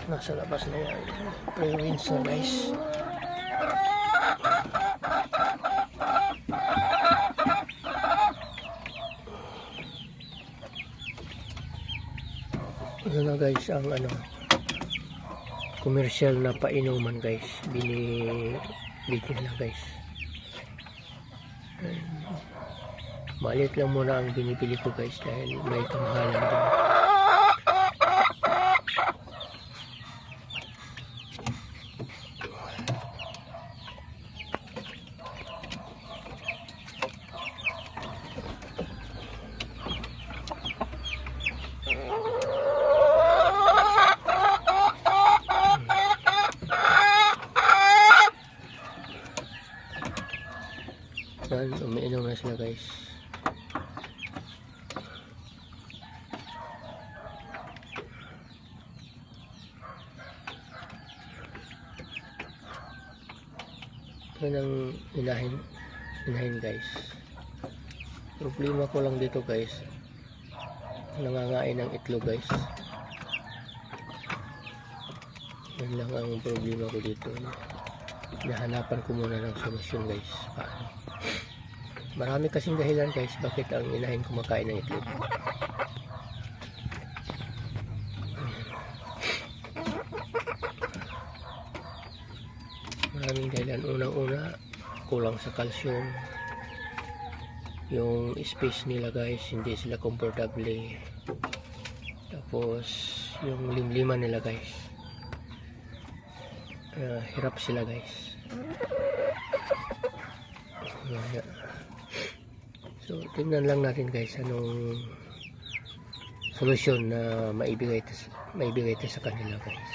Nasa labas na yan. Pre-winds na guys. Yun na guys ang ano, commercial na painuman guys. Binibigyan na guys. Maliit lang muna ang binibili ko guys dahil may kamahalan din. Yan, umiinom na sila guys. Yan ang inahin guys. Problema ko lang dito guys, nangangain ng itlog guys. Yan lang ang problema ko dito. Nahanapan ko muna ng solusyon guys. Paano? Marami kasing dahilan guys bakit ang inahin kumakain ng itlog. Maraming dahilan. Unang-una, kulang sa calcium. Yung space nila guys, hindi sila comfortable. Tapos yung limliman nila guys, hirap sila guys. So tingnan lang natin guys anong solusyon na maibigay ito sa kanila guys.